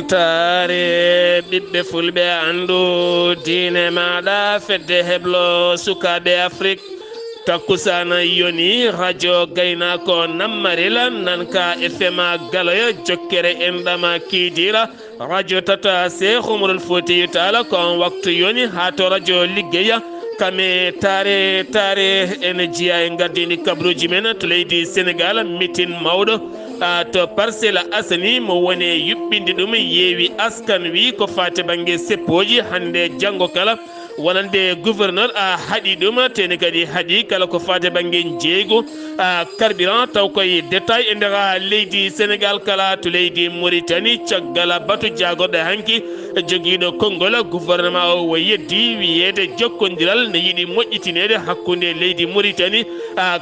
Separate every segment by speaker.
Speaker 1: ɓamtare ɓiɓɓe fulɓe andu diine maɗa fedde heblo sukaɓe afrique takkusana yoni radio gaynako nammarila nanka fma galoya jokkere enɗama kiidira radio tata Cheikh Oumarul Foutiyou Tall kon waktu yoni ha to radio liggeya kame tare ene jiya e gardini kabruji men to leydi Sénégal mitin mawɗo to Parcelles Assainies mo woni yuɓɓinde ɗum yeewi askan wi ko fate banggue seppoji hande janggo kala wonande gouverneur a haɗi ɗum teni kadi haɗi kala ko fate banggue jeeygo carburant taw koye détail e nder leydi Sénégal kala to leydi Mauritanie caggal batu jagorɗo hanki joguiɗo konngol gouvernement o wo yeddi wiyede jokkodiral ne yiiɗi moƴƴitinede hakkude leydi Mauritanie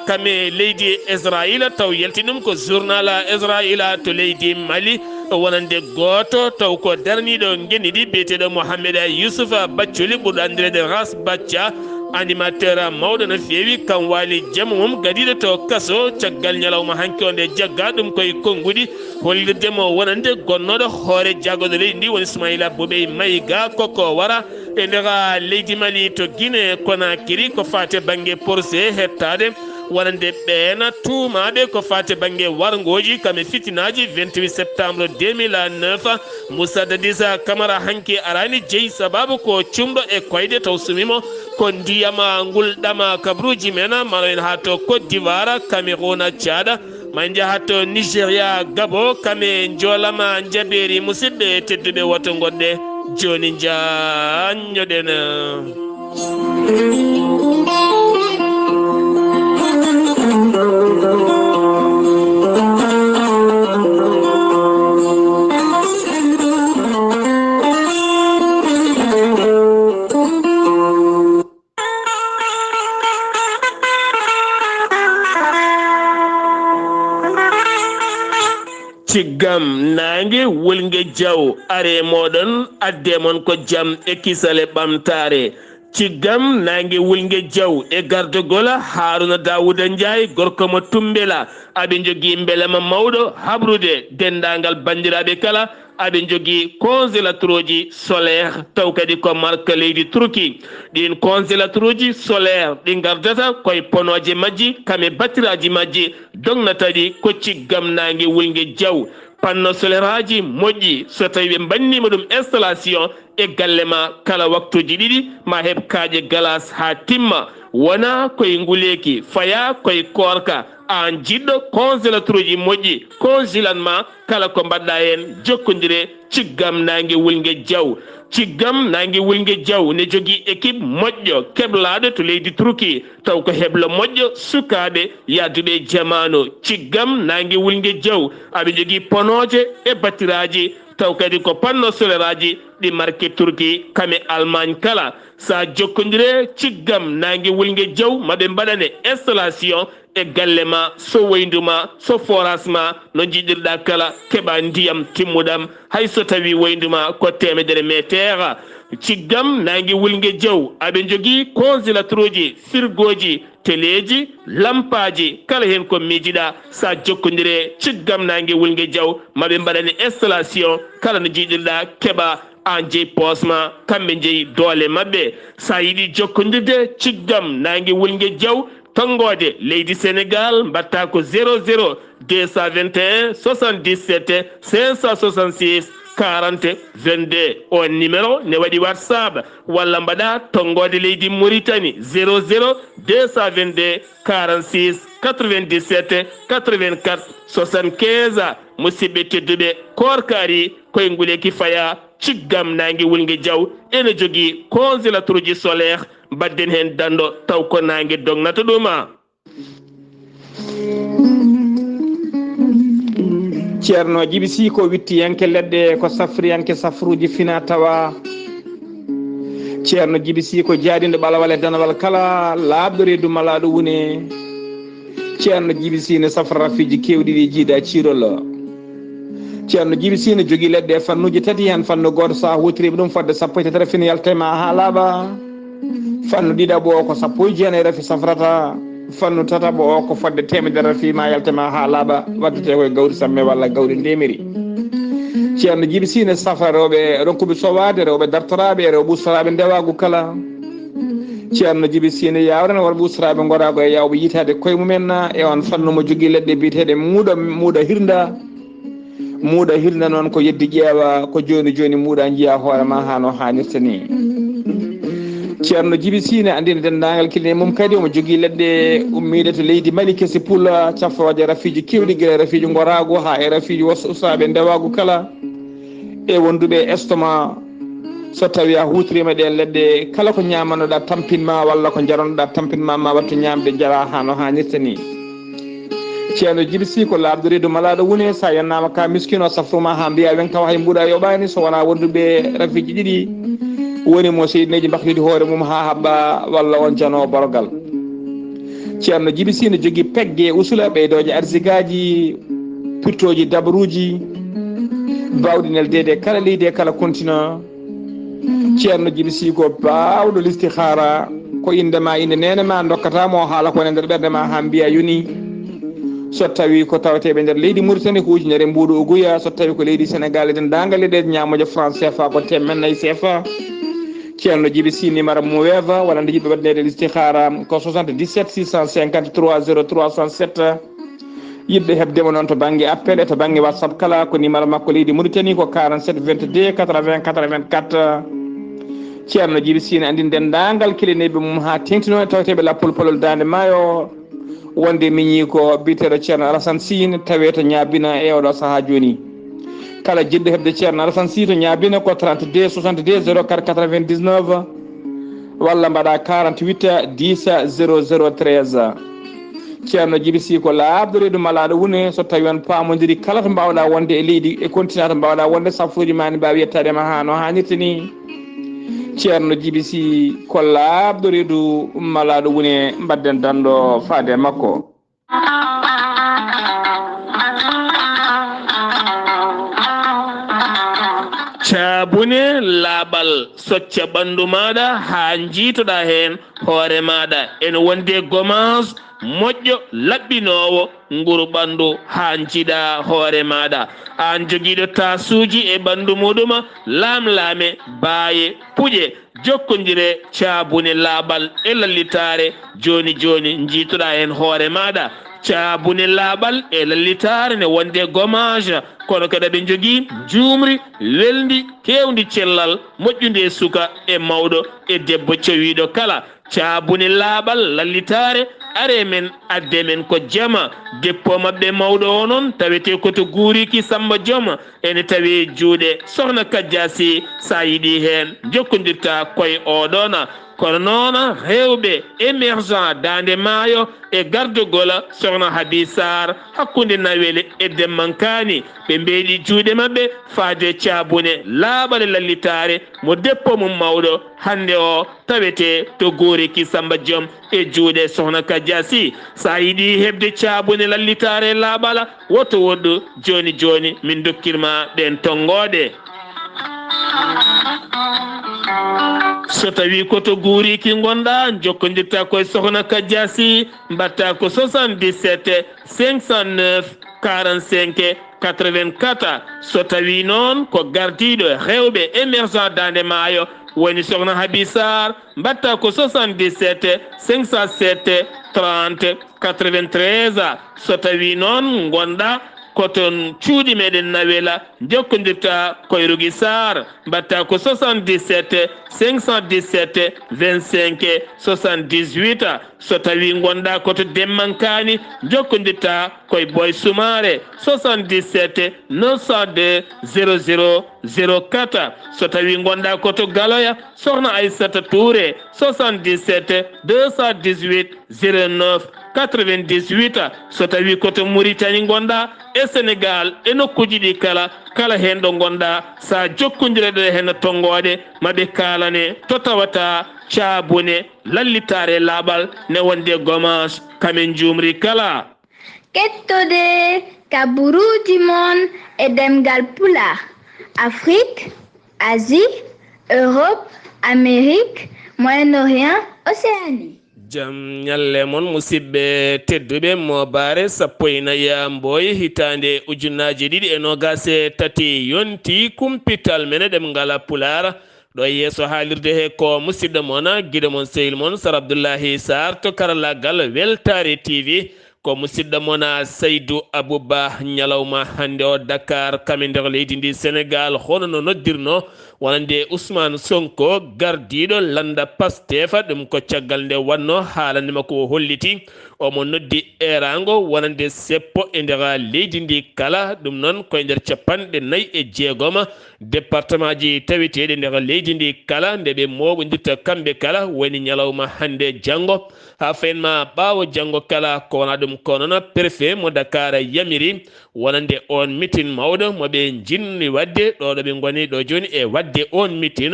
Speaker 1: kame leydi Israël taw yalti ɗum ko journal Israël to leydi Mali wonande goto taw ko darniɗo genniɗi biyeteɗo Mohamed Youssouf Bathily ɓurɗo andirede Ras Bathia animateur mawɗo no feewi kam waali jamma mum gadiɗo to kaso caggal ñalawma hanki onde jagga ɗum koye konnguɗi hollirdemo wonande gonnoɗo hoore jagoɗo leydi ndi woni Ismaïla Bobey Mayiga koko wara e nder leydi Mali to Guinée Conakry ko fate banggue procès hettade wonande ɓeena tuumaɓe ko fate banggue wargoji kame fitinaji 28 septembre 2009 Moussa Dadisa Camara hanki arani jeeyi sababu ko cumɗo e koyɗe taw sumimo ko ndiyama gulɗama kabruji men mano en ha to Côte d'Ivoire Cameroun Tchad ma jaha to Nigéria Gabon kame joolama jaɓeri musidɓe tedduɓe woto gonɗe joni jañoɗen ciggam nangue wulgue diaw are moɗon adde mon ko jaam e kisale ɓamtare ciggam nangue wulgue diaw e gardogol Harouna Dawouda Ndiaye gorko mo Tumbela aɓe jogui beelama mawɗo habrude dendagal bandiraɓe kala aɓe jogui congélateur uji solaire taw kadi ko marque leydi Turquie ɗin congélateur uji solaire ɗi gardata koye ponoje majji kame batiraji majji dognataɗi ko ciggam nangue wulgue diaw panno solaire aji moƴƴi so tawi ɓe bannima ɗum installation e galle ma kala waktuji ɗiɗi ma heeb kaaƴe galas ha timma wona koye nguleki faya koye korka an jiɗɗo congélateur uji moƴƴi congelanma kala ko mbaɗɗa hen jokkodire ciggam nangue wulgue diaw ciggam nangue wulgue diaw ne jogui équipe moƴƴo keblaɗo to leydi Turquie taw ko heblo moƴƴo sukaɓe yadduɓe jamanu ciggam nangue wulgue diaw aɓe jogui ponoje e battiraji taw kadi ko panno solaire aji ɗi marque Turquie kame Allemagne kala sa jokkodire ciggam nangue wulgue diaw maɓe mbaɗane installation e galle ma so woyduma so forage ma no jiɗirɗa kala keɓa ndiyam timmuɗam hay so tawi woyduma ko 100 métre ciggam nangue wulgue diaw aɓe jogui congélateur uji frigoji téléji lampaji kala hen ko miijiɗa sa jokkodire ciggam nangue wulgue diaw maɓe mbaɗani installation kala no jiɗirɗa keɓa an jeeyi posma kamɓe jeeyi doole mabɓe sa yiiɗi jokkodirde ciggam nangue wulgue diaw tongode leydi Sénégal mbatta ko 00 221 77 566 40 22 on numéro ne waɗi WhatsApp walla mbaɗa tongode leydi Mauritanie 00 222 46 97 84 75 musidɓe tedduɓe korkari koye nguleki faya ciggam nangue wulgue diaw ene jogui congélateur uji solaire badden hen dando taw ko nangue dognata ɗuma
Speaker 2: ceerno Djiby Sy ko wittiyanke leɗɗe ko safriyanke safruji fina tawa ceerno Djiby Sy ko jaadinde ɓalawal e danawal kala laaɓɗo reedu malaɗo wune ceerno Djiby Sy ne safra rafiji kewɗi ɗi jiida cirol ceerno Djiby Sy ne jogui leɗɗe fannuji tati hen fannu goto sa wotirima ɗum fodde sappo e tetara fina yaltema ha laaɓa fannu ɗiɗaɓo o ko sappo e jeenayyi rafi safrata fannu tataɓo o ko fodde 100 rafi ma yaltema ha laaɓa waddete koye gawri samme walla gawri ndemiri ceerno Djiby Sy ne safa rewɓe ronkuɓe sowade rewɓe dartoraɓe e rewɓe ustoraɓe ndewagu kala ceerno Djiby Sy ne yawrene worɓe ustoraɓe gorago e yawɓe yitade koye mumen e on fannu mo jogui leɗɗe biyeteɗe muuɗa hirda noon ko yeddi ƴeewa ko joni joni muuɗa jiiya hoorema ha no hannirta ni ceerno Djiby Sy ne andino dendagal kine mum kadi omo jogui leɗɗe ummiɗe to leydi Mali kesi pulla cafroje rafiji kewɗi guila rafiji gorago ha e rafiji ustoraɓe ndewagu kala e wonduɓe estomac so tawi a hutorima ɗe leɗɗe kala ko ñamanoɗa tampinma walla ko jaranoɗa tampinma ma wattu ñamde jara ha no hannirta ni ceerno Djiby Sy ko labde reedu malaɗo wone sa yannama ka miskino safruma ha mbiya wen kaw hay mbuɗa yoɓani so wona wonduɓe rafiji ɗiɗi woni mo seydneji bahlidi hoore mum ha habba walla on jano borogal ceerno Djiby Sy ne jogui pegge usula ɓeydoje arsigaji pirtoji dabaruji bawɗi neldede kala leydi e kala continent ceerno Djiby Sy ko bawɗo listihara ko indema inde nenema dokkatamo haala kone nder ɓerde ma ha mbiya yoni so tawi ko tawateɓe nder leydi Mauritanie ko ujunere mbuɗo oguya so tawi ko leydi Sénégal e dendagal leɗɗe ñamoje franc CFA ko temennayyi CFA ceerno Djiby Sy numéro mo weeva walla nde yiɗɓe waɗnede listihara ko 77 653 0367 yiɗɓe hebdemo noon to banggue appel e to banggue WhatsApp kala ko numéro makko leydi Mauritanie ko 47 22 80 84 ceerno Djiby Sy ne andi dendagal kilineɓe mum ha tengtino e tawateɓe lappol polol dande maayo wonde miñi ko biteɗo ceerno Alassane Sy tawe to ñabina e oɗo saaha joni kala jiɗɗo hebde ceerno Alassane Sy to ñabina ko 32 62 04 99 walla mbaɗa 48 10 00 13 ceerno Djiby Sy ko labde reedu malaɗo wone so tawi on pamodiri kala to mbawɗa wonde e leydi e continent to mbawɗa wonde safruji ma ne mbawi yettadema ha no hannirta ni ceerno Djiby Sy ko labde reedu malaɗo wone mbadden danɗo faade makko
Speaker 1: caabune laaɓal socca ɓanndu maɗa haa jiitoɗa heen hoore maɗa ene wonde gommage moƴƴo laɓɓinowo nguru ɓanndu haa jiiɗa hoore maɗa an jogiiɗo tasuuji e ɓanndu muɗuma laamlaame baaye puƴe jokkodire caabune laaɓal e lallitare joni joni jiitoɗa heen hoore maɗa caabune laaɓal e lallitare ne wonde gommage kono kadi ɓe jogii juumri welndi kewndi cellal moƴƴude suka e mawɗo e debbo cowiɗo kala caabune laaɓal lallitare are men adde men ko jama deppo mabɓe mawɗo o noon tawete koto guuriki Samba Dioma ene tawi juuɗe sohna Kadja Sy sa yiɗi heen jokkodirta koye oɗona kono noon rewɓe émergent dande maayo e gardogola sohna Habi Saar hakkunde Nawele e Demmankani ɓe mbeeɗi juuɗe maɓɓe faade caabune laaɓale lallitare mo deppo mum mawɗo hande o tawete to guuriki Samba Diom e juuɗe sohna Kadja Sy sa yiɗi hebde caabune lallitare laaɓala woto woɗɗu joni joni min dokkirma ɗen tongoɗe so tawi koto guuriki gonɗa jokkodirta koye sohna Kadja Sy mbatta ko 77 509 45 84 so tawi noon ko gardiɗo rewɓe émergent dande maayo woni sohna Habi Saar mbatta ko 77 507 30 93 so tawi noon gonɗa koton cuuɗi meɗen Nawela jokkodirta koye Rougui Sarr mbatta ko 77 517 25 78 so tawi gonɗa koto Demmankani jokkodirta koye Boy Soumare 77 902 00 04 so tawi gonɗa koto Galoya sohna Aissata Touré 77 218 09 98 so tawi koto Mauritanie gonɗa e Sénégal e nokkuji ɗi kala hen ɗo gonɗa sa jokkodire ɗo hen tongoɗe maɓe kalane to tawata caabune lallitare laaɓal ne wonde gommage kamen jumri kala
Speaker 3: kettode kaburuji mon e ɗemngal pulaar Afrique, Asie, Europe, Amérique, Moyen-Orient, Océanie.
Speaker 1: jam nyalle mon musidɓe tedduɓe mawbaare sappo e nayi mbooy hitande ujunnaje ɗiɗi e nogase tati yonti kumpital mene ɗemngal pulaar ɗo yeeso haalirde he ko musidɗo mon guiɗo mon sehil mon Sar Abdullaahi Saar to karallagal Weltare TV ko musidɗo mon Seydou Abouba ñalawma hande o Dakar kame nder leydi ndi Sénégal hono no noddirno wonande Ousmane Sonko gardiɗo landa Pastef ɗum ko caggal nde wanno haalande makko o holliti omo noddi erango wonande seppo e nder leydi ndi kala ɗum noon koye nder capanɗe nayyi e jeegom département ji tawiteɗe nder leydi ndi kala nde ɓe moɓodirta kamɓe kala woni ñalawma hande janggo ha fayenma ɓawo janggo kala ko wona ɗum ko noon préfet mo Dakar yamiri wonande on mitin mawɗo moɓe jinni wadde ɗo ɗo ɓe goni ɗo joni e wadde on mitin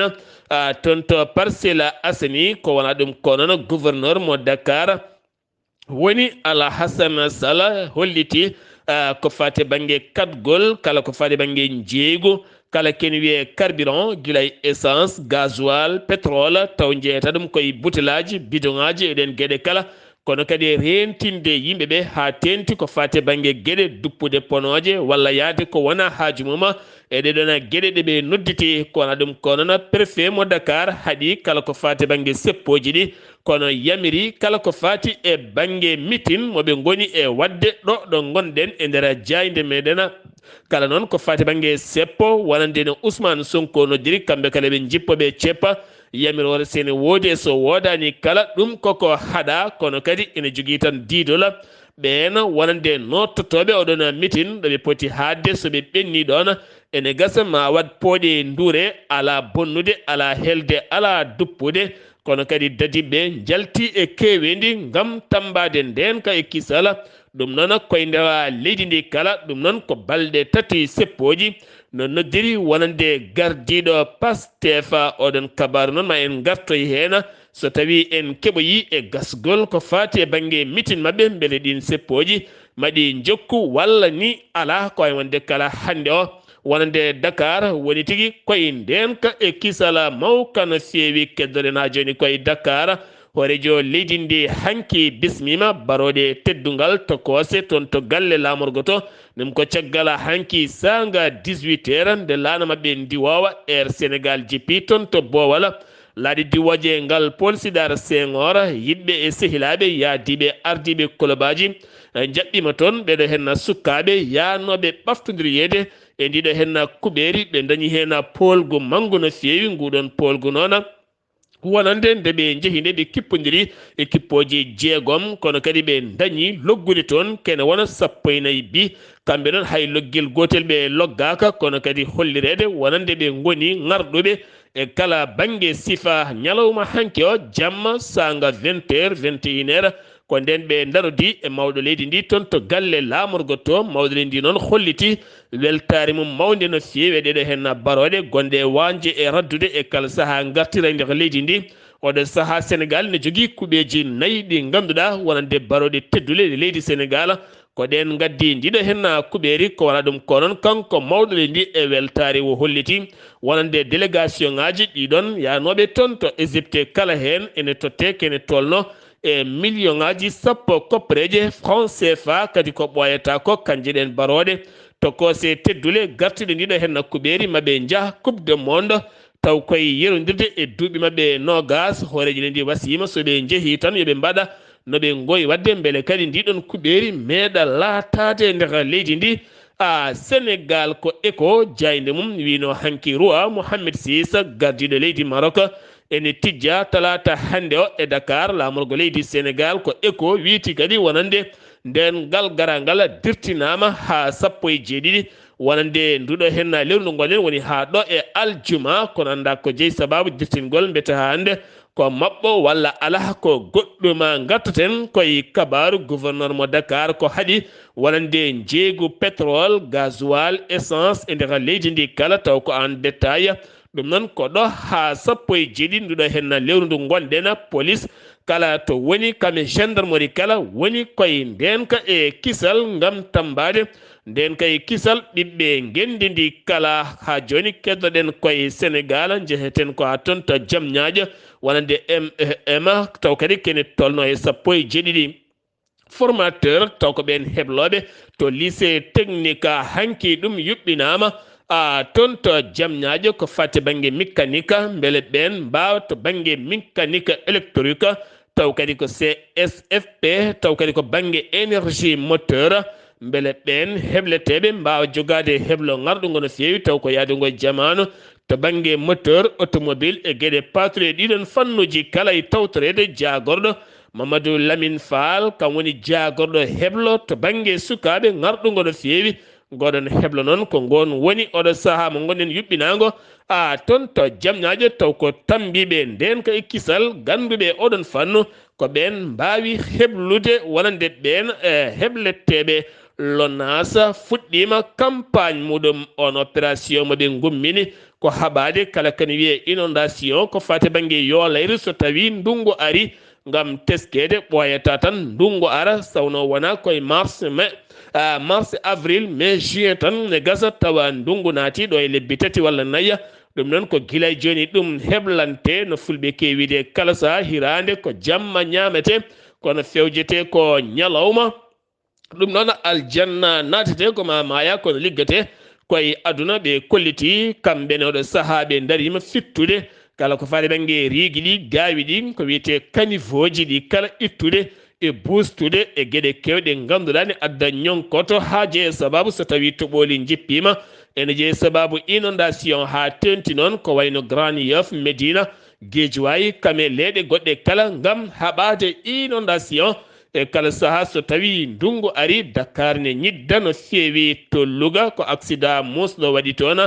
Speaker 1: toon to Parcelles Assainies ko wona ɗum ko noon gouverneur mo Dakar woni Alahassane Sall holliti ko fate banggue katgol kala ko fate banggue jeeygu kala ken wiye carburant guilay essence gasoil pétrole taw jeeyata ɗum koye butelaji bidon aji eɗen gueɗe kala kono kadi rentinde yimɓeɓe ha tenti ko fate banggue gueɗe duppude ponoje walla yaade ko wona haaju mum e ɗeɗon gueɗe ɗeɓe nodditi ko wona ɗum ko noon préfet mo Dakar haaɗi kala ko fate banggue seppoji ɗi kono yamiri kala ko fati e banggue mitin moɓe goni e wadde ɗo gonɗen e nder jayde meɗen kala noon ko fati banggue seppo wonande no Ousmane Sonko noddiri kamɓe kala ɓe jippoɓe ceppa yamirore sene woodi so wodani kala ɗum koko haɗa kono kadi ene jogui tan didol ɓen wonande nottotoɓe oɗon mitin ɗoɓe poti hadde soɓe ɓenni ɗon ene gasa ma wat pooɗe ndure ala bonnude ala helde ala duppude kono kadi dadiɓe jalti e kewendi gam tambade nden ka e kisala ɗum noon koye nder leydi ndi kala ɗum noon ko balɗe tati seppoji no noddiri wonande gardiɗo Pastef oɗon kabaru noon ma en gartoy hen so tawi en keɓoyi e gasgol ko fati e banggue mitin mabɓe beele ɗin seppoji maɗi jokku walla ni ala koye wonde kala hande o wonande Dakar woni tigui koye ndenka e kisala mawka no fewi keddoɗen ha joni koye Dakar horejo leydi ndi hanki bismima barode teddungal to koose toon to galle lamorgo to ɗum ko caggal hanki sanga 18 h nde laana mabɓe ndiwowa Air Sénégal jippi toon to Bowal laaɗi diwoje ngal Paul Sidar Senghor yiɗɓe e sehilaɓe yaadiɓe ardiɓe kolobaji jaɓɓima toon ɓeɗo henna sukkaɓe yanoɓe ɓaftodiriyede e ndiɗo henna kuɓeri ɓe dañi hen polgu mangu no fewi nguɗon polgu noon wonande nde ɓe jeehi nde ɓe kippodiri e kippoji jeegom kono kadi ɓe dañi loggude toon kene wona sappo e nayyi bi kamɓe noon hay loggel gotel ɓe loggaka kono kadi hollirede wonande ɓe goni ngarɗuɓe e kala banggue sifa ñalawma hanki o jamma sanga 20 h 21 h ko nden ɓe darodi e mawɗo leydi ndi toon to galle lamorgo to mawɗo leydi ndi noon holliti weltare mum mawde no fewi ɗeɗo hen barode gonde wanje e raddude e kala saaha gartira nder leydi ndi oɗo saaha Sénégal ne jogui kuuɓeji nayyi ɗi ganduɗa wonande barode teddule leydi Sénégal ko ɗen gaddi ndiɗo hen kuɓeri ko wona ɗum ko noon kanko mawɗo leydi ndi e weltare o holliti wonande délégation ngaji ɗiɗon yanoɓe toon to Égypte kala hen ene totte kene tolno e million ngaji sappo koppareje franc CFA kadi ko ɓoyata ko kanje ɗen barode to koose teddule gartuɗe ndiɗo hen kuɓeri maɓe jaaha coupe du monde taw koye yerodirde e duuɓi mabɓe nogas hooreji ɗe ndi wasima soɓe jeehi tan yooɓe mbaɗa noɓe goyi wadde beele kadi ndiɗon kuɓeri meeɗa laatade nder leydi ndi Sénégal ko eko jayde mum wino hanki roi Mohamed VI gardiɗo leydi Maroc ene tijja talata hande o e Dakar lamorgo leydi Sénégal ko eko wiiti kadi wonande nden ngal garangal dirtinama ha sappo e jeeɗiɗi wonande nduɗo hen lewru ndu gonɗen woni ha ɗo e aljuma kono anda ko jeeyi sababu dirtingol mbete hande ko mabɓo walla ala ko goɗɗuma gartaten koye kabaru gouverneur mo Dakar ko haaɗi wonande jeeygu pétrole gasoil essence e nder leydi ndi kala taw ko en détail ɗum noon ko ɗo ha sappo e jeeɗiɗi nduɗo hen lewru ndu gonɗen police kala to woni kamɓe gendarmerie kala woni koye ndenka e kisal gam tambade nden kay kisal ɓiɓɓe gendidi kala ha joni keddoɗen koye Sénégal jeheten ko ha toon to Jamñaajo wonande ema taw kadi kene tolno e 17 formateur taw ko ɓen hebloɓe to lycée technique hanki ɗum yuɓɓinama toon to Jamñaajo ko fate banggue mécanique beele ɓen mbawa to banggue mécanique électrique taw kadi ko CSFP taw kadi ko banggue énergie moteur beele ɓen hebleteɓe mbawa jogade heblo garɗugo no fewi taw ko yaadugo jamanu to banggue moteur automobile e gueɗe patrouille ɗiɗon fannuji kala e tawtorede jagorɗo Mamadou Lamine Fall kam woni jagorɗo heblo to banggue sukaɓe garɗugo no fewi goɗon heblo noon ko gon woni oɗo saaha mo gonɗen yuɓɓinago toon to Jamñaajo taw ko tambiɓe nden ka kisal ganduɓe oɗon fannu ko ɓen mbawi heblude wonande ɓen hebleteɓe LONASE fuɗɗima campagne muɗum on opération moɓe gummini ko haɓade kala kene wiye inondation ko fate banggue yolayre so tawi ndungu ari gam teskede ɓoyata tan ndungu ara sawno wona koye mars avril mai juin tan ne gasa tawa ndungu naati ɗo e lebbi tati walla nayya ɗum noon ko guilay joni ɗum heblante no fulɓe kewide kala saha hirande ko jamma ñamete kono fewjete ko ñalawma ɗum noon aljanna natete ko maya kono liggete koye aduna ɓe kolliti kamɓene oɗo saaha ɓe darima fittude kala ko fate banggue riigi ɗi gaawi ɗi ko wiyete caniveau ji ɗi kala ittude e bustude e gueɗe kewɗe ganduɗa ne adda ñonkoto ha jeeye sababu so tawi toɓoli jippima ene jeeye sababu inondation ha tenti noon ko wayno Grand Yoff Médina Guédiawaye kame leeɗe goɗɗe kala gam haɓade inondation e kala saha so tawi ndungu ari Dakar ne ñidda no fewi to Louga ko accident musɗo waɗi toon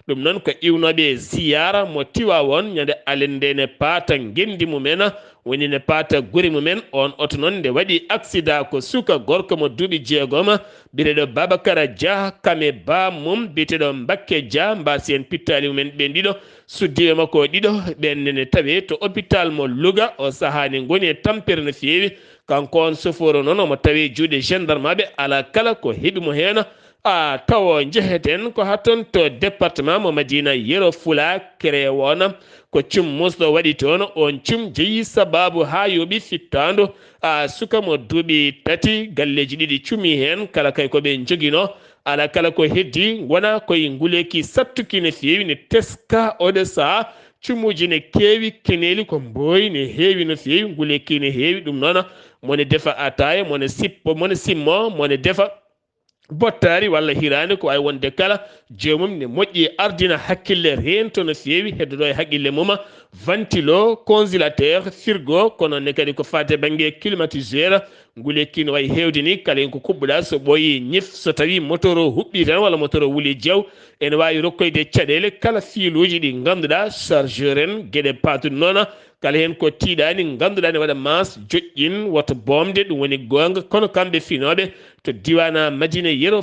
Speaker 1: ɗum noon ko iwnoɓe ziyara mo Tiwawon ñande alende ne paata gendi mumen woni ne paata guri mumen on oto noon nde waɗi accident ko suka gorko mo duuɓi 6 bireɗo Babacara Dia kame ba mum biteɗo Mbakke Dia mbasi en pittali mumen ɓen ɗiɗo suddiɓe makko ɗiɗo ɓennene tawe to hôpital mo Louga o sahani goni e tampere no fewi kanko on soforo noon omo tawi juuɗe gendarme aɓe ala kala ko heeɓimo hen tawo jeheten ko hatton to département mo Madina Yero Fula Kerewon ko cum musɗo waɗi toon on cum jeeyi sababu ha yooɓi fittandu suka mo duuɓi 3 galleji ɗiɗi cumi hen kala kay koɓe joguino ala kala ko heddi wona koye nguleki sattuki no fewi ne teska oɗo saha cumuji ne kewi keneli ko mbooyi ne heewi no fewi nguleki ne heewi ɗum noon mone defa ataya mone simmo mone defa bottari walla hirande ko ay wonde kala jomum ne moƴƴi ardina hakkille rento no fewi heddoɗo e haqqille mum ventilo congélateur frigo kono ne kadi ko fate banggue climatiseur ngulekki no way hewde ni kala en ko kuɓɓuɗa so ɓooyi ñif so tawi moteur o huɓɓi tan walla moteur o wuuli jaw ene wawi rokkoyde caɗele kala filuji ɗi ganduɗa chargeur en gueɗe patude noon kala hen ko tiiɗani ganduɗa ne waɗa mas joƴƴin woto bomde ɗum woni gonga kono kamɓe finoɓe to diwana Medina Yero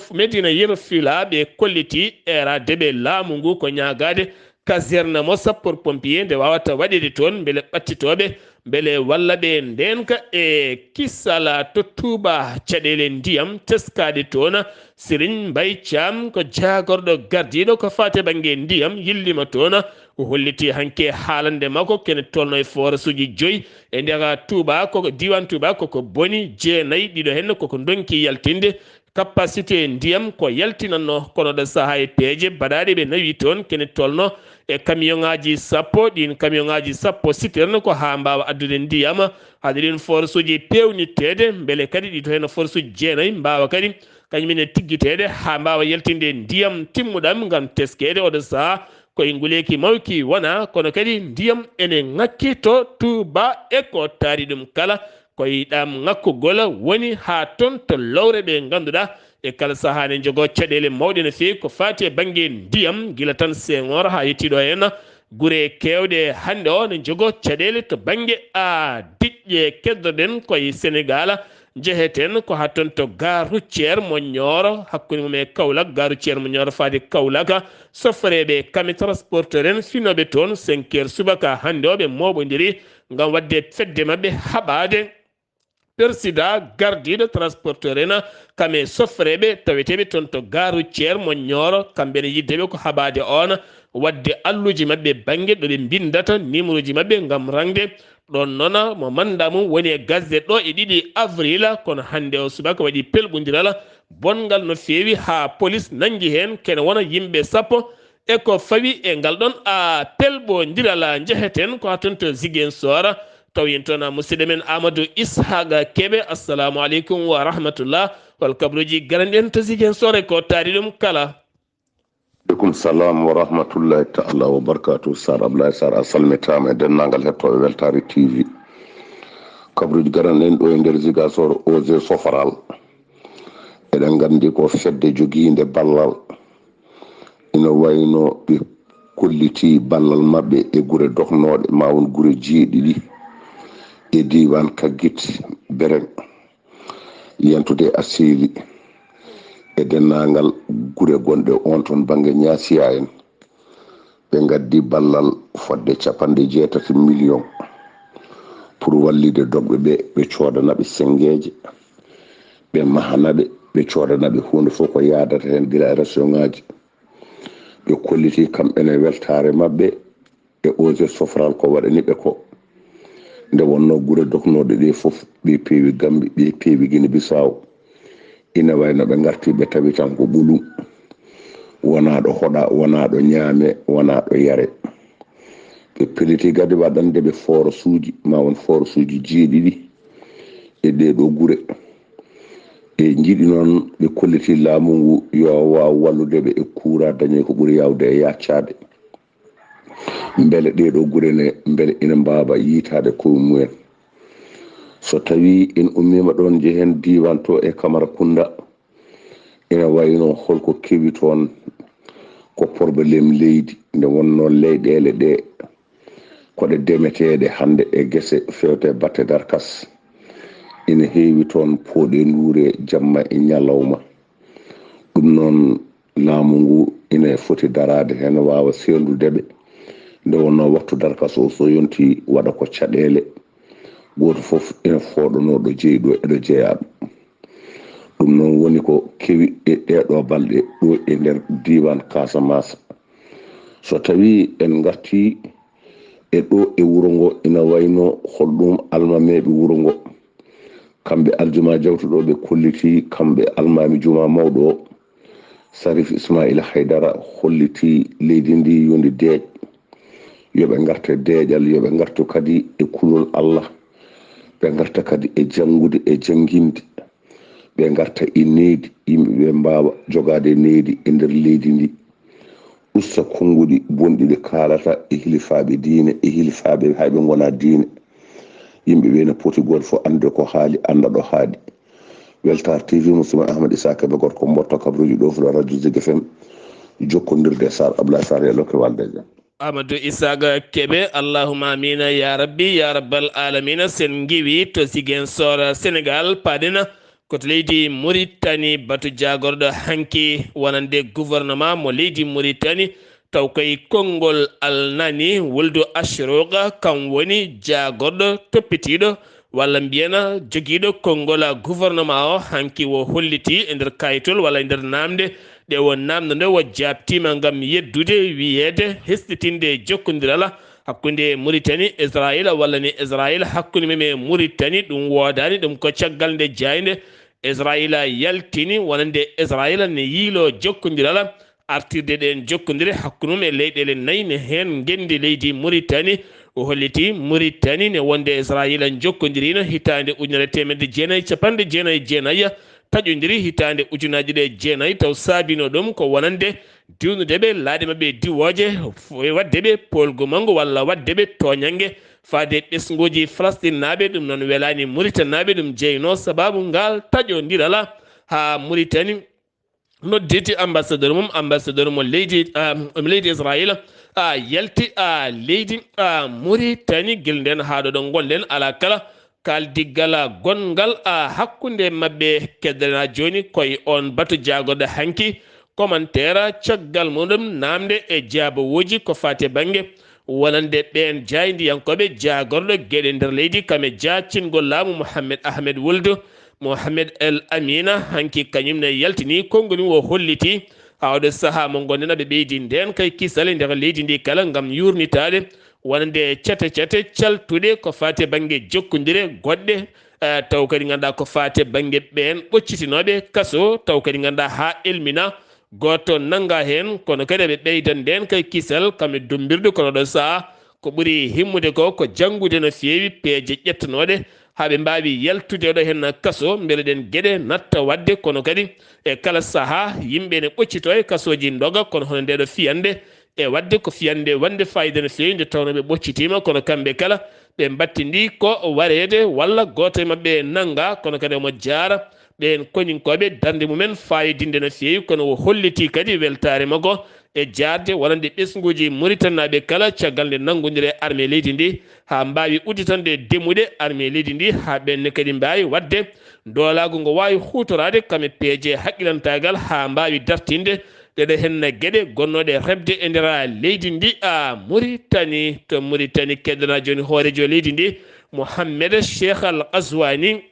Speaker 1: Fula ɓe kolliti eradeɓe laamu ngu ko ñagade caserne mo sapeur pompier nde wawata waɗede toon beele ɓattitoɓe beele walla ɓe ndenka e kissala to Touba caɗele ndiyam teskade toon Serigne Mbaye Thiam ko jagorɗo gardiɗo ko fate banggue ndiyam yillima toon o holliti hanke haalande makko kene tolno e forage uji 5 e nder Touba koko diwan Touba koko boni 9 ɗiɗo hen koko donki yaltinde capacité ndiyam ko yaltinanno kono ɗo saaha e peeje baɗaɗe ɓe nawi toon kene tolno e camion ngaji 10 ɗin camion ngaji 10 citerne ko ha mbawa addude ndiyam haade ɗin forage uji pewnitede beele kadi ɗi to hen forage uji 9 mbawa kadi kañumene tiggitede ha mbawa yaltinde ndiyam timmuɗam gam teskede oɗo saaha koye nguleki mawki wona kono kadi ndiyam ene ŋakki to Touba e ko taari ɗum kala koye ɗam ŋakkugol woni ha toon to lowre ɓe ganduɗa e kala saaha ne jogo caɗele mawɗe no fewi ko fati e banggue ndiyam guila tan Senghor ha yettiɗo hen guure kewɗe hande o ne jogo caɗele to banggue diƴƴe keddoɗen koye Sénégal jeheten ko hatton to gare routiére mo Nioro hakkude mum e Kaolack gare routiére mo Nioro faade Kaolack sofreɓe kami transporteur en finoɓe toon 5 heures subaka hande o ɓe moɓodiri gam wadde fedde mabɓe haɓade persida gardiɗo transporteur ena kame sofreɓe taweteɓe toon to garu thiére mo ñooro kamɓene yiddeɓe ko haɓade on wadde alluji mabɓe banggue ɗoɓe bindata numéro ji mabɓe gam rangde ɗon noon mo manda mum woni e gazette ɗo e 2 avril kono hande o subaka waɗi pelɓodiral bongal no fewi ha police nanggui hen kene wona yimɓe sappo e ko fawi e ngal ɗon a pelɓodiral jeheten ko ha toon to Ziguinchor taw yen toon musidɗo men Amadou Ishaqa Kebe assalamu aleykum wa rahmatullah hol kabruji garanɗen to Ziguinchor ko taari ɗum kala.
Speaker 4: aleykum salam wa rahmatullahi taala wa barakatuh. Sar Abdullaahi Saar a salmitama e dennangal hettoɓe Weltare TV. kabruji garanɗen ɗo e nder Ziguinchor osé sofaral eɗen gandi ko fedde joguinde ballal ina wayno ɓe kolliti ballal mabɓe e gure doknoɗe ma won gure jeeɗiɗi e diwan Kaggit Bereng yentude Asseli e dennangal gure gonɗe on toon banggue Ñasiya en ɓe gaddi ballal fodde 80 million pour wallide dogɓe ɓe codanaɓe sengeje ɓe mahanaɓe ɓe codanaɓe hunde fof ko yadata hen gila e région ngaji ɓe kolliti kamɓene weltare mabɓe e osé sofral ko waɗaniɓe ko nde wonno gure doknoɗe ɗe fof ɓe peewi Gambi ɓe peewi Guinée Bissau ina wayno ɓe garti ɓe tawi tan ko ɓulum wona ɗo hoɗa wona ɗo ñaame wona ɗo yare ɓe peliti kadi waɗande ɓe force uji ma won force uji jeeɗiɗi e ɗeɗo gure e jiiɗi noon ɓe kolliti laamu ngu yo waw walludeɓe e kuura dañe ko ɓuuri yawde e yaccade beele ɗeɗo gure ne beele ina mbaba yiitade koye mumen so tawi en ummima ɗon jehen diwan to e Camaracounda ina wayno holko kewi toon ko probléme leydi nde wonno leyɗele ɗe koɗe demeteɗe hande e guese fewte batte darkas ina heewi toon pooɗe nduure jamma e ñalawma ɗum noon laamu ngu ina foti darade hen wawa sendudeɓe nde wonno waktu darkas o so yonti waɗa ko caɗele goto foof ina fooɗono ɗo jeeyi ɗo eɗo jeeyaɗo ɗum noon woni ko kewi e ɗeɗo balɗe ɗo e nder diwan Casamance so tawi en garti e ɗo e wuro ngo ina wayno holɗum almameɓe wuro ngo kamɓe aljuma jawtuɗo ɓe kolliti kamɓe almami juma mawɗo o Sarif Ismaila Haydara holliti leydi ndi yondi deeƴ yoɓe garte deeƴal yoɓe gartu kadi e kulol Allah ɓe garta kadi e jangude e janginde ɓe garta e needi yimɓeɓe mbawa jogade needi e nder leydi ndi usta konguɗi bonɗiɗi kalata e hilifaɓe diine e hilifaɓe hayɓe gona diine yimɓeɓe ne poti goto fof ande ko haali anda ɗo haali Weltare TV musidɗo Ahmad Isaka ɓe gorko mbotta kabruji ɗo fuɗo radio Zik FM jokkodirde Sar Abdullaahi Saar e lokke walde jam
Speaker 1: Amadou Ishaqa Kebe allahuma amina ya rabbi ya rabbal alamina sen giwi to Ziguinchor Sénégal paɗena koto leydi Mauritanie batu jagorɗo hanki wonande gouvernement mo leydi Mauritanie taw koye konngol alnani wuldu ashroqa kam woni jagorɗo toppitiɗo walla mbiyana joguiɗo konngol gouvernement o hanki wo holliti e nder kayitol walla e nder namde ɗe won namde nde wo jabtima gam yeddude wiyede hestitinde jokkodiral hakkude Mauritanie Israël walla ni Israël hakkude men e Mauritanie ɗum wodani ɗum ko caggal nde jayde Israël yaltini wonande Israël ne yiilo jokkodiral artirde ɗen jokkodire hakkunum e leyɗele nayyi ne hen gendi leydi Mauritanie o holliti Mauritanie ne wonde Israël jokkodirino hitande 1999 taƴodiri hitande ujunaji ɗe jeenayyi taw saabino ɗum ko wonande diwnudeɓe laaɗe mabɓe diwoje waddeɓe polgu mangu walla waddeɓe toñangue faade ɓesguji Palestine naɓe ɗum noon welani Mauritanie naɓe ɗum jeyno sababu ngal taƴodiral ha Mauritanie nodditi ambassadeur mo leydi Israël yalti leydi Mauritanie guel nden haɗo ɗo gonɗen ala kala kaldiggal gongal hakkude mabɓe keddana joni koye on batu jagoɗo hanki commentaire caggal muɗum namde e jaabowoji ko fate banggue wonande ɓen jaydiyankoɓe jagorɗo gueɗe nder leydi kame jaccingol laamu Mohamed Ahmed Wuld Mohamed El Amina hanki kañumne yaltini konngoni wo holliti hawde saaha mo gonɗen ɓe ɓeydi nden kay kisal e nder leydi ndi kala gam yurnitade wonande cate caltuɗe ko fate banggue jokkodire goɗɗe taw kadi ganduɗa ko fate banggue ɓen ɓoccitinoɓe kaso taw kadi ganduɗa ha elmina goto nanga hen kono kadi ɓe ɓeydan nden kay kisal kame dumbirde kono ɗo saaha ko ɓuuri himmude ko janggude no fewi peeje ƴettanoɗe haɓe mbawi yaltude ɗo hen kaso beele ɗen gueɗe natta wadde kono kadi e kala saaha yimɓe ne ɓoccito e kasoji doga kono hono ndeɗo fiyande e wadde ko fiyande wande fayida no fewi nde tawno ɓe ɓoccitima kono kamɓe kala ɓe battindi ko warede walla goto e mabɓe nanga kono kadi omo jaara ɓen koñinkoɓe darde mumen fayidinde no fewi kono o holliti kadi weltare makko e jarde wonande ɓesguji Mauritanaɓe kala caggal nde nanggodire armée leydi ndi ha mbawi udditande demude armée leydi ndi ha ɓenne kadi mbawi wadde doolago ngo wawi hutorade kame peeje haqqilantagal ha mbawi dartinde ɗeɗo henna gueɗe gonnoɗe rebde e nder leydi ndi Mauritanie to Mauritanie keddana joni hoorejo leydi ndi Mohammed Cheikh Al Ghazouani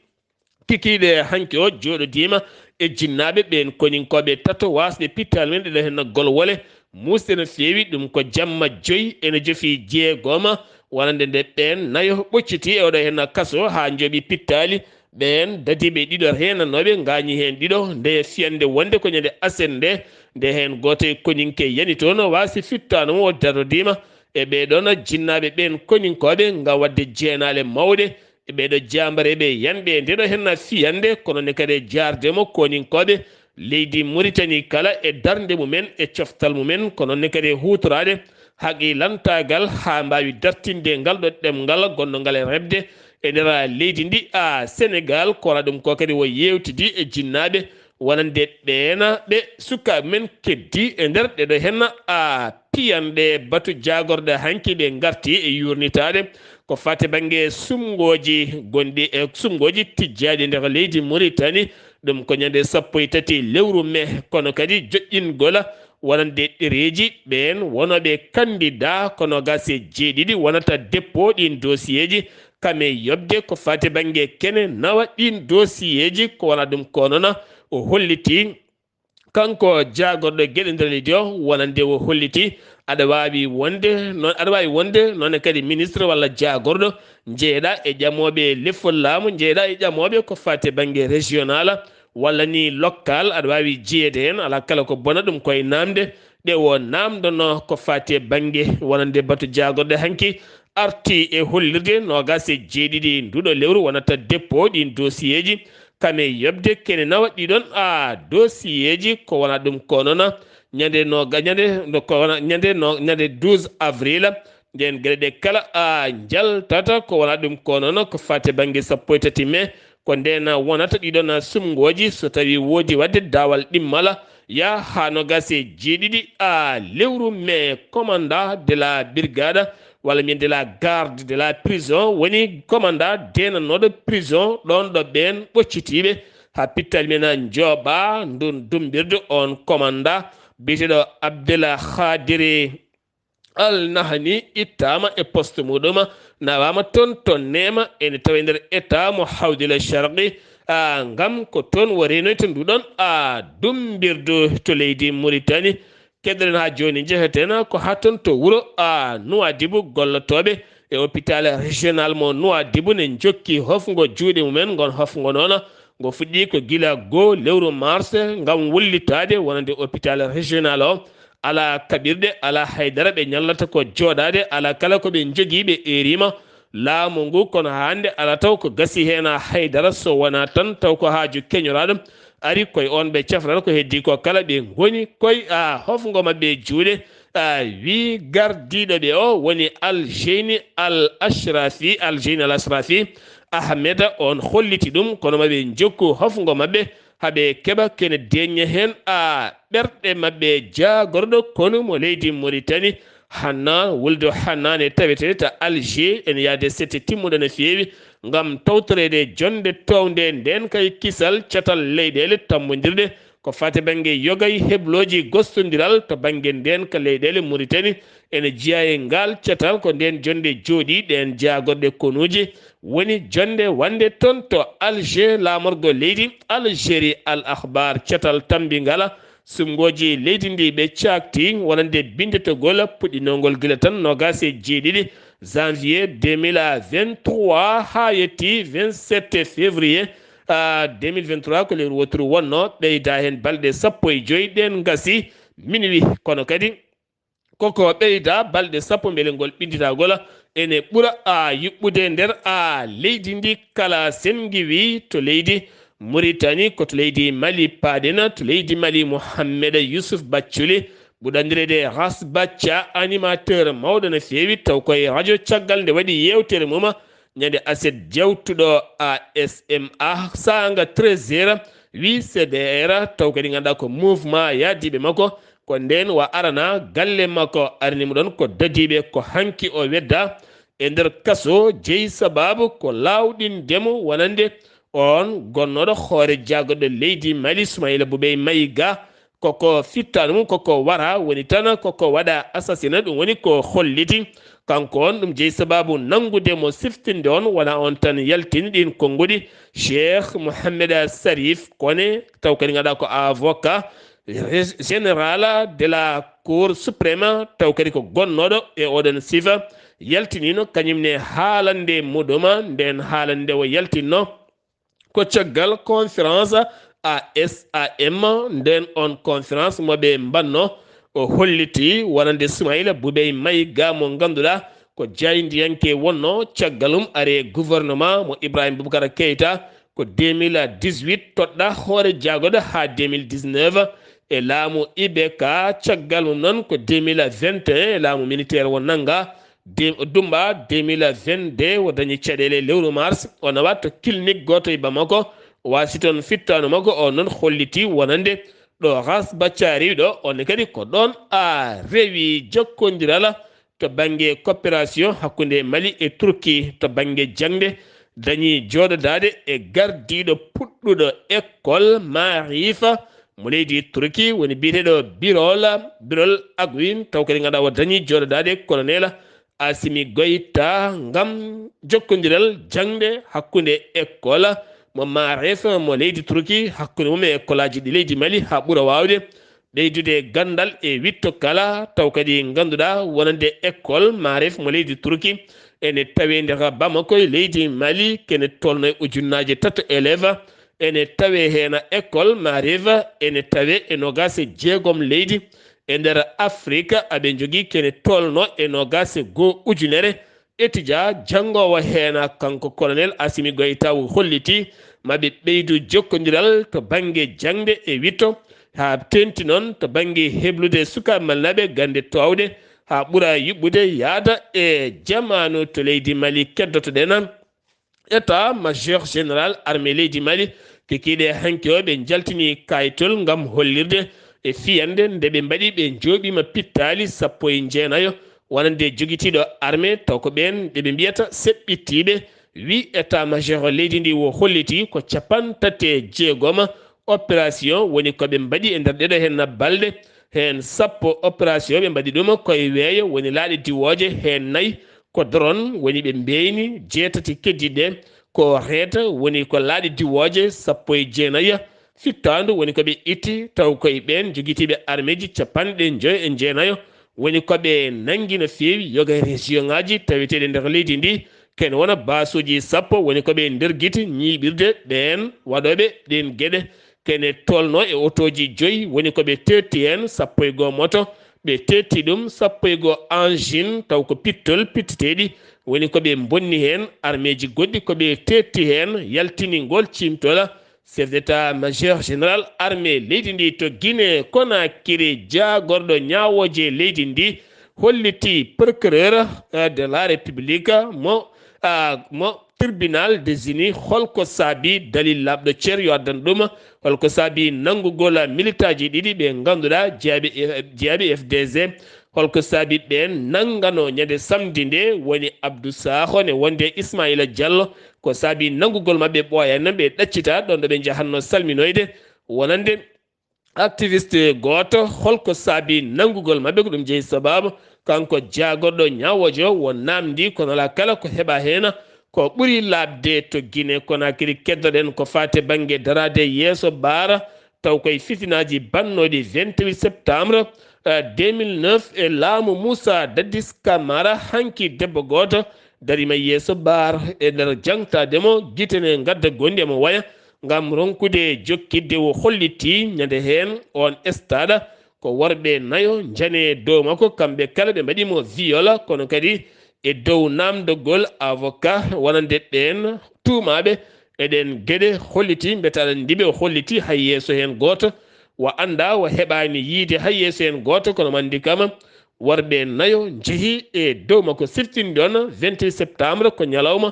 Speaker 1: kikiɗe hanki o joɗodima e jinnaɓe ɓen koninkoɓe tato wasde pittal men ɗeɗo henna golwole musde no fewi ɗum ko jamma joyi ene jofi jeegoma wonande nde ɓen nayo ɓocciti e oɗo henna kaso ha jooɓi pittali ɓen dadiɓe ɗiɗo henanoɓe gañi hen ɗiɗo nde fiyande wonde ko ñande asen nde hen goto e koninke yani toon wasi fittano o darodima e ɓeɗon jinnaɓe ɓen koninkoɓe ngam wadde jeenale mawɗe e ɓeɗo jambareɓe yanɓe ndeɗo henna fiyande kono ne kadi jardemo koninkoɓe leydi Mauritanie kala e darde mumen e coftal mumen kono ne kadi hutorade haqilantagal ha mbawi dartinde ngal ɗo ɗemgal gonno ngal e rebde e nder leydi ndi Sénégal kola ɗum ko kadi wo yewtidi e jinnaɓe wonande ɓeena ɓe sukaɓe men keddi e nder ɗeɗo henna piyanɗe batu jagorɗe hanki ɓe garti e yurnitade ko fate banggue sumgoji gonɗi e sumgoji tijjaɗi nder leydi Mauritanie ɗum ko ñande 13 lewru mai kono kadi joƴƴingola wonande ɗereji ɓen wonoɓe candidat kono gase jeeɗiɗi wonata dépôt ɗin dossier ji kame yobde ko fate banggue kene nawa ɗin dossier ji ko wona ɗum konona o holliti kanko jagorɗo gueɗe nder leydi o wonande o holliti aɗa wawi wonde noon kadi ministre walla jagorɗo jeeɗa e ƴamoɓe lefol laamu jeeɗa e ƴamoɓe ko fate banggue régional walla ni local aɗa wawi jeeyede hen ala kala ko bona ɗum koye namde ɗe o namdono ko fate banggue wonande batu jagorɗe hanki arti e hollirde nogas e jeeɗiɗi nduɗo lewru wonata dépôt ɗin dossier ji kame yobde kene nawa ɗiɗon dossier ji ko wona ɗum ko noon ñande 12 avril nden gueɗe ɗe kala jaltata ko wona ɗum ko noon ko fate banggue 13 mai ko nden wonata ɗiɗon sumgoji so tawi woodi wadde dawal ɗimmala ya ha nogas e jeeɗiɗi lewru mai commandant de la brigade walla min de la garde de la prison woni commandant denanoɗo prison ɗon ɗo ɓen ɓoccitiɓe ha pittal men jooɓa ndun dumbirde on commandant biyeteɗo Abdullaahi Al Nahani ittama e poste muɗum nawama toon to nema ene tawi nder état mo hawdila sharqi ngam ko toon wo renoyta nduɗon dumbirdu to leydi Mauritanie keddoɗen ha joni jeheten ko ha toon to wuuro Nouadhibou gollotoɓe e hôpital régional mo Nouadhibou ne jokki hofgo juuɗe mumen gon hofgo noon ngo fuɗɗi ko gila 2 lewru mars ngam wullitade wonande hôpital régional o ala kaɓirɗe ala haydara ɓe ñallata ko jooɗade ala kala ko ɓe jogiiɓe erima laamu ngu kono hande ala taw ko gasi hen haydara so wona tan taw ko haaju keñoraɗum ari koye on ɓe cafrata ko heddi ko kala ɓe goni koye hofgo mabɓe juuɗe wi gardiɗo ɓe o woni Aljeyni Al Ashrafi Ahmed on holliti ɗum kono maɓe jokku hofgo mabɓe haɓe keɓa kene deña hen ɓerɗe mabɓe jagorɗo kono mo leydi Mauritanie Wulde Hannane tawete ta Alger ene yaade sette timmuɗo no fewi ngam tawtorede jonde towde nden kay kisal catal leyɗele tammodirde ko fate bange yogay hebloji gostodiral to bange nden ka leyɗele Mauritanie ene jiya e ngal cetal ko nden jonde jooɗi ɗen jagorɗe konuji woni jonde wande ton to Alger lamorgo leydi Algérie Al Akhbar cetal tambi ngala sumgoji leydi ndi ɓe cakti wonande bindetogol puɗɗinogol gila tan nogas e jeeɗiɗi janvier 2023 ha yetti 27 février 2023 ko lewru woturu wonno ɓeyda hen balɗe sappo e joyyi ɗen gasi minuit kono kadi koko ɓeyda balɗe sappo beele ngol ɓidditagol ene ɓuura yuɓɓude nder leydi ndi kala sengiwi to leydi Mauritanie ko to leydi Mali paɗena to leydi Mali Mohamed Youssouf Bathily ɓuɗandirede Ras Bacca animateur mawɗo no fewi taw koye radio caggal nde waɗi yewtere mum ñande aset jewtuɗo SMA sanga 13h 8 taw kadi ganduɗa ko mouvement yadiɓe makko ko nden wa arana galle makko aranimo ɗon ko dadiɓe ko hanki o wedda e nder kaso jeeyi sababu ko lawɗindemo wonande on gonnoɗo hoore jagoɗo leydi Mali Soumaïla Boubèye Maïga koko fittano mum koko wara woni tan koko waɗa assassiné ɗum woni ko holliti kanko on ɗum jeeyi sababu nangude mo siftinde on wona on tan yaltini ɗin konguɗi Cheikh Mohamed Sarif kone taw kadi gaɗa ko avocat général de la cour suprême taw kadi ko gonnoɗo e oɗon sifa yaltinino kañumne haalande muɗuma nden haalande o yaltinno ko caggal conférence SAM nden on conférence moɓe mbanno o holliti wonande Soumaïla Boubèye Maïga mo ganduɗa ko jaydiyanke wonno caggalum are gouvernement mo Ibrahima Boubacara Keïta ko 2018 toɗɗa hoore jagoɗo ha 2019 e laamu IBK caggal mum noon ko 2021 e laamu militaire wo nanga Dumba 2022 o dañi caɗele lewru mars o nawa to clinique goto e Bamako o wasi toon fittano makko o noon holliti wonande ɗo Ras Bacca rewi ɗo on kadi ko ɗon rewi jokkodiral to banggue coopération hakkude Mali e Turquie to banggue jangde dañi joɗodade e gardiɗo puɗɗuɗo école Marifa mo leydi Turquie woni biyeteɗo Birol Aguin taw kadi ganduɗa o dañi joɗodade colonel Assimi Goïta ngam jokkodiral jangde hakkude école mo Maref mo leydi Turquie hakkude mum e école aji ɗi leydi Mali ha ɓuura wawde ɓeydude gandal e witto kala taw kadi ganduɗa wonande école Maref mo leydi Turquie ene tawe nder Bamako e leydi Mali kene tolno e ujunnaje 3 élève ene tawe hen école Maref ene tawe e nogas e jeegom leydi e nder Afrique aɓe jogui kene tolno e nogas e goo ujunere étudia jangowo hen kanko colonel Assimi Goïta holliti maɓe ɓeydu jokkodiral to banggue jangde e witto ha tenti noon to banggue heblude sukaɓe malnaɓe gande towde ha ɓuura yuɓɓude yaada e jamanu to leydi Mali keddotoɗen état major général armée leydi Mali kekiɗe hanki o ɓe jaltini kayitol gam hollirde e fiyande nde ɓe mbaɗi ɓe jooɓima pittali 19 wonande joguitiɗo armée taw ko ɓen ɓeɓe mbiyata seɓɓittiɓe wi état major leydi ndi wo holliti ko 36 opération woni koɓe mbaɗi e nder ɗeɗo hen balɗe hen 10 opération ɓe mbaɗi ɗum koye weeyo woni laaɗe diwoje hen 4 ko drone woni ɓe mbeyni 8 keddiɗe ko reeta woni ko laaɗe diwoje 19 fittandu woni koɓe itti taw koye ɓen joguitiɓe armée ji 59 woni koɓe nangi no fewi yoga région ngaji taweteɗe nder leydi ndi ken wona basuji 10 woni koɓe nder guite ñiɓirde ɓen waɗoɓe ɗen gueɗe kene tolno e autoji 5 woni koɓe tetti hen 11 moto ɓe tetti ɗum 11 engine taw ko pittol pittiteɗi woni koɓe bonni hen armée ji goɗɗi koɓe tetti hen yaltiningol cimtola chef d'état major général armée leydi ndi to Guinée Conakry jagorɗo ñawoje leydi ndi holliti procureur de la république mo tribunal désigné holko saabi dalil labɗo ceer yo addan ɗum holko saabi nangugol militaji ɗiɗi ɓe ganduɗa jeeyaɓe FDG holko saabi ɓen nangano ñande samedi nde woni Abdou Sakho ne wonde Ismaïla Diallo ko saabi nangugol mabɓe ɓooyan ɓe ɗaccita ɗon ɗo ɓe jahanno salminoyde wonande activiste goto holko saabi nangugol mabɓe ko ɗum jeeyi sababu kanko jagorɗo ñawojo wo namdi kono ala kala ko heɓa hen ko ɓuuri labde to Guinée Conakry keddoɗen ko fate banggue darade yeeso baara taw koye fitinaji bannoɗi 28 septembre 2009 e laamu Moussa Dadis Camara hanki debbo goto darima yeeso baara e nder jangtademo guitene gadda gondi emo waya ngam ronkude jokkidde wo holliti ñande hen on stade ko worɓe nayo jane dow makko kamɓe kala ɓe mbaɗimo viola kono kadi e dow namdogol avocat wonande ɓen tuumaɓe eɗen gueɗe holliti mbetaɗa ndiɓe o holliti hay yeeso hen goto wo anda wo heɓani yiide hay yeeso hen goto kono mandi kam worɓe nayo jeehi e dow makko siftinde on 28 septembre ko ñalawma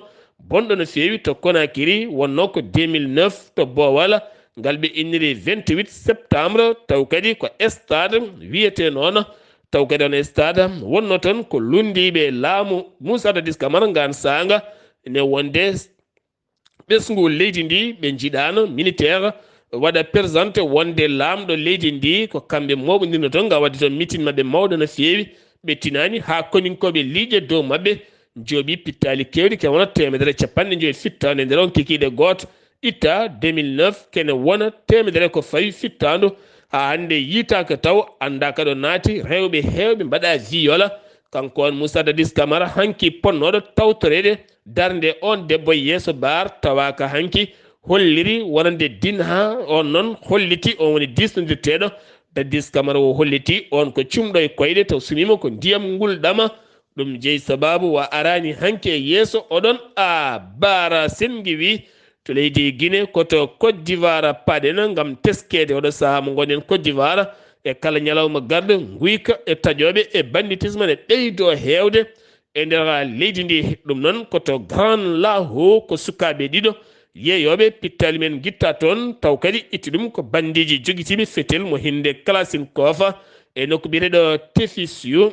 Speaker 1: bonɗo no feewi to Conakry wonno ko 2009 to Bowal ngal ɓe inniri 28 septembre taw kadi ko stade wiyete noon taw kadi on stade wonno toon ko lundiɓe laamu Moussa Dadis Camara ngan sanga ne wonde ɓesgu leydi ndi ɓe jiiɗano militaire waɗa présenté wonde lamɗo leydi ndi ko kamɓe moɓodirno toon nga wadde toon meeting mabɓe mawɗo no feewi ɓe tinani ha koninkoɓe liije dow mabɓe jooɓi pittali kewɗi ke wona 150 fittande nder on kikiɗe goto itta 2009 kene wona 100 ko fawi fittandu ha hande yitaka taw anda kaɗo naati rewɓe hewɓe mbaɗa viola kanko on Moussa Dadis Camara hanki ponnoɗo tawtorede darde on debbo yeeso bar tawaka hanki holliri wonande din ha on noon holliti on woni disnodirteɗo Dadis Camara o holliti on ko cumɗo e koyɗe taw sumima ko ndiyam ngulɗama ɗum jeeyi sababu wa arani hanke yeeso oɗon a bara sengi wi to leydi Guinée koto Côte d'Ivoire paɗen gam teskede oɗo saaha mo gonɗen Côte d'Ivoire e kala ñalawma garɗo guyka e taƴoɓe e banditisme ne ɓeydo hewde e nder leydi ndi ɗum noon koto Grand Laho ko sukaɓe ɗiɗo yeeyoɓe pittali men guitta toon taw kadi itti ɗum ko bandiji joguitiɓe fetel mo hinde Kalashnikov e nokku biyeteɗo Tefisiu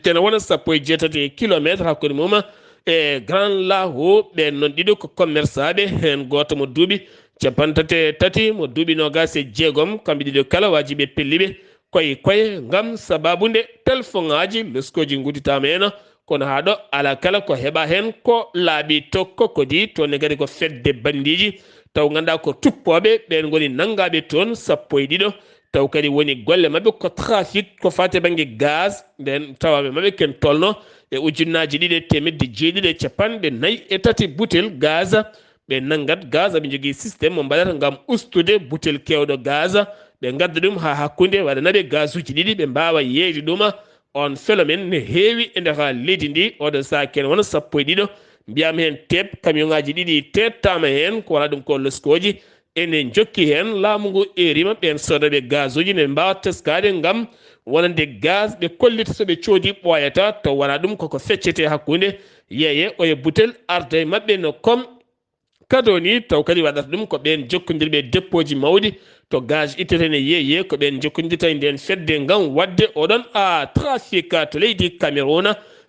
Speaker 1: tene wona 17 kilométre hakkude mum e Grand Laho ɓen noon ɗiɗo ko commerçaɓe hen goto mo duuɓi 33 mo duuɓi nogas e jeegom kamɓe ɗiɗo kala wajiɓe pelliɓe koye ngam sababude téléphone ngaji leskoji gudditama hen kono ha ɗo ala kala ko heɓa hen ko laaɓi tokko kodi toon kadi ko fedde bandiji taw ganduɗa ko tuppoɓe ɓen goni nangaɓe toon 12 taw kadi woni golle mabɓe ko trafic ko fate banggue gaz nden tawaɓe mabɓe ken tolno e ujunnaji 2,750 butel gaz ɓe naggat gaz ɓe jogui systéme mo mbaɗata gam ustude butel kewɗo gaz ɓe gadda ɗum ha hakkude waɗanaɓe gaz uji ɗiɗi ɓe mbawa yeyde ɗum on phénomène ne heewi e nder leydi ndi oɗo saha ken wona 12 mbiyam hen teb camion ngaji ɗiɗi tettama hen ko wona ɗum ko leskoji enen jokki hen laamu ngu erima ɓen sodoɓe gaz uji ne mbawa teskade gam wonande gaz ɓe kollita soɓe coodi ɓoyata to wona ɗum koko feccete hakkude yeeye oye butel arda e mabɓe no comme kado ni taw kadi waɗata ɗum ko ɓen jokkodirɓe dépôt ji mawɗi to gaz ittetene yeeye ko ɓen jokkodirta nden fedde gam wadde oɗon a trafic to leydi Cameroun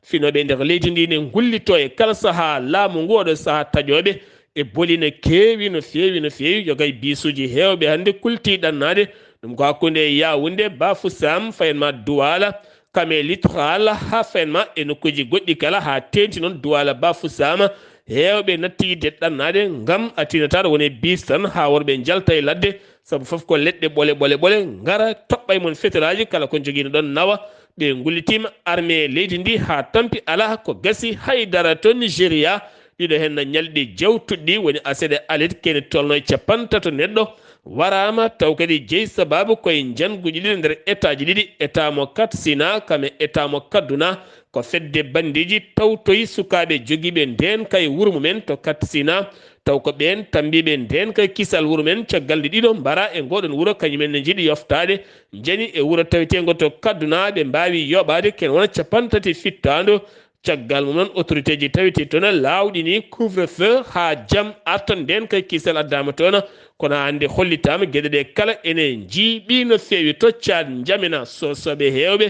Speaker 1: finoɓe nder leydi ndi ne gullito e kala saaha laamu ngu oɗo saaha taƴoɓe e boli no keewi no feewi jogay bisuji hewɓe hande kulti ɗannade ɗum ko hakkude Yaoundé Bafoussam fayenma Douala kame littoral ha fayenma e nokkuji goɗɗi kala ha tenti noon Douala Bafoussam hewɓe natti yidde ɗannade gam a tinataɗo woni bis tan ha worɓe jalta e ladde saabu foof ko leɗɗe ɓole gara toɓɓa e mon feteraji kala ko joguino ɗon nawa ɓe gullitima armée leydi ndi ha tampi ala ko gasi haydara to Nigéria ɗiɗo hen ñalɗi jewtuɗɗi woni asede alit kene tolno e 50 neɗɗo warama taw kadi jeeyi sababu koye janguji ɗiɗi nder état ji ɗiɗi état mo Katsina kame état mo Kaduna ko fedde bandiji tawtoyi sukaɓe joguiɓe nden kay wuuro mumen to Katsina taw ko ɓen tambiɓe nden kay kisal wuuro men caggal nde ɗiɗo mbara e ngoɗon wuuro kañumen ne jiiɗi yoftade jani e wuuro tawetego to Kaduna ɓe mbawi yoɓade ken wona 30 fittandu caggal mum noon autorité ji tawiti toon lawɗi ni couvre feu ha jaam artan nden kay kisal addama toon kono hande hollitama gueɗe ɗe kala ene jiiɓi no fewi toccade jamina sosoɓe hewɓe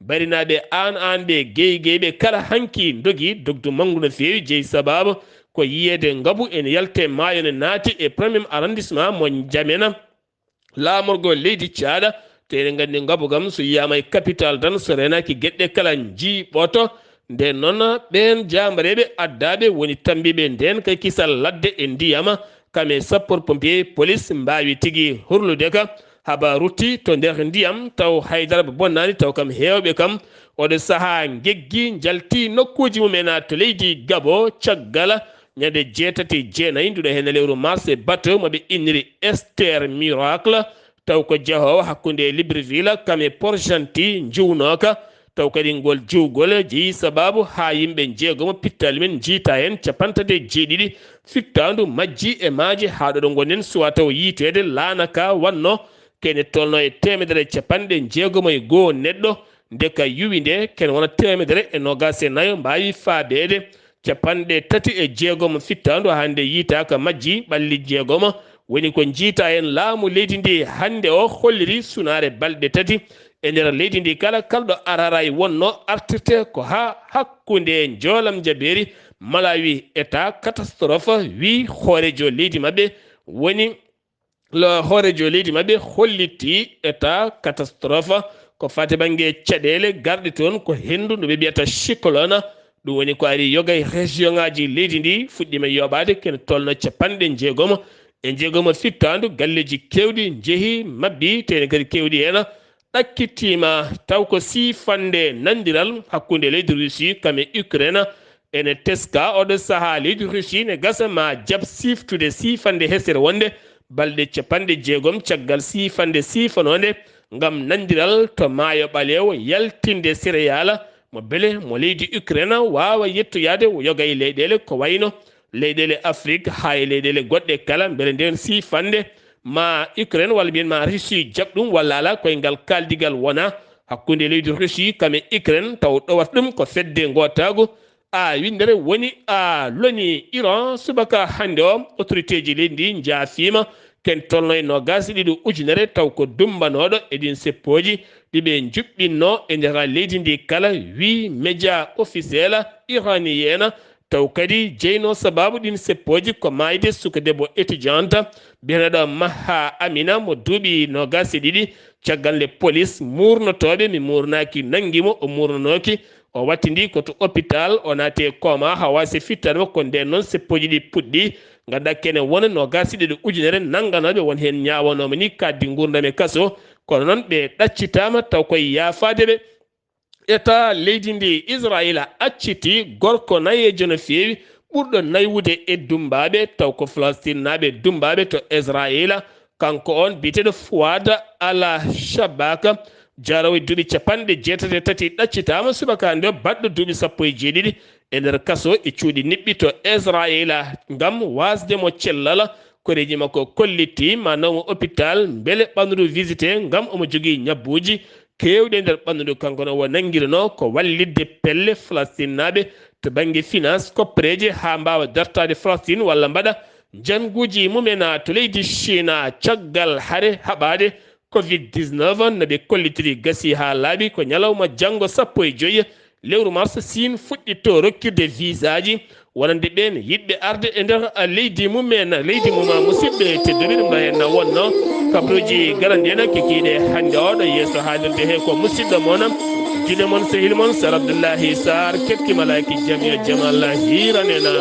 Speaker 1: barinaɓe an ɓe gueyɓe kala hanki dogui dogdu manggu no fewi jeeyi sababu ko yiyede ngaabu ene yalte maayo ne naati e premier arrondissement mo jamena lamorgo leydi caada tene gandi ngabugam so yiyama e capital tan so renaki gueɗɗe kala jiiɓoto nde noon ɓen jambareɓe addaɓe woni tambiɓe nden kay kisal ladde e ndiyama kame sapeur pompier police mbawi tigui hurlude ka haba rutti to nder ndiyam taw haydara ba bonnani taw kam hewɓe kam oɗo saaha geggi jalti nokkuji mumen to leydi Gabo caggal ñande 7 nduɗo hen lewru mars e bateau moɓe inniri Esther Miracle taw ko jeehowo hakkude Libreville kame Port Gentil jiwnoka taw kadi ngol jiwgol jeeyi sababu ha yimɓe jeegomo pittali men jiita hen 57 fittandu majji e maaji ha ɗoɗo gonen suwa taw yiitede laanaka wanno kene tolno e 161 neɗɗo ndeka yuwi nde ken wona 124 mbawi faabede 36 fittandu hande yiitaka majji ɓalli jeegomo woni ko jiita hen laamu leydi ndi hande o holliri sunare balɗe 3 e nder leydi ndi kala kalɗo araray wonno artirte ko ha hakkude joolam jaberi Malawi état catastrophe wi hoorejo leydi mabɓe woni hoorejo leydi mabɓe holliti état catastrophe ko fate banggue caɗele garɗe toon ko hendu no ɓe mbiyata cyclone ɗum woni ko ari yoga e région ngaji leydi ndi fuɗɗima yoɓade ken tolno 60 fittandu galleji kewɗi jeehi mabbi tene kadi kewɗi hen ɗakkitima taw ko sifande nandiral hakkude leydi Russie kame Ukraine ene teska oɗo saaha leydi Russie ne gasa ma jab siftude sifande hesere wonde balɗe 60 caggal sifande sifanode ngam nandiral to maayo ɓalewo yaltinde céréale mo beele mo leydi Ukraine wawa yettoyade yoga e leyɗele ko wayno leyɗele Afrique ha e leyɗele goɗɗe kala beele nden sifande ma Ukraine walla mbiyen ma Russie jaɓɗum walla ala koye ngal kaldigal wona hakkude leydi Russie kame Ukraine taw ɗowata ɗum ko fedde gotago windere woni loni Iran subaka hande o autorité ji leydi ndi jaafima ken tolno e 20 ujunere taw ko dumbanoɗo eɗin seppoji ɗiɓe juɓɓinno e nder leydi ndi kala wi média officiel iraniyena taw kadi jeyno sababu ɗin seppoji ko mayde suka debbo étudiante biyeneɗo Maha Amina mo duuɓi 22 caggal nde police murnotoɓe mi murnaki nangimo o murnanoki o wattidi ko to hôpital o naate koma ha wasi fittanmo ko nden noon seppoji ɗi puɗɗi ganduɗa kene wona 21 ujunere nangganoɓe won hen ñawanoma ni kaddi gurdam e kaso kono noon ɓe ɗaccitama taw koye yaafadeɓe état leydi ndi Israël acciti gorko nayejo no feewi ɓurɗo naywude e dumbaɓe taw ko Palestine naɓe dumbaɓe to Israël kanko on biteɗo Fouad Al Shabak jarawi duuɓi 83 ɗaccitama subaka nde baɗɗo duuɓi 17 e nder kaso e cuuɗi niɓɓi to Israël ngam wasdemo cellal koreji makko kolliti manamo hôpital beele ɓandu visité ngam omo jogui ñabbuji kewɗe nder ɓandu kanko no wo nanguirano ko wallidde pelle Palestine naɓe to banggue finance koppareje ha mbawa dartade Palestine walla mbaɗa janguji mumen to leydi China caggal haare haɓade Covid-19 no ɓe kollitiri gasi ha laaɓi ko ñalawma janggo 15 lewru mars Sin fuɗɗitto rokkirde visa ji wonande ɓen yiɗɓe arde e nder leydi mumen leydi muma musidɓe tedduɓe ɗum ɗo hen wonno kabruji garandi en kekiɗe hande oɗo yeeso haalirde he ko musidɗo moon juɗe moon sehil moon Sar Abdullaahi Saar kettimalaki jamiyo jamal hiranena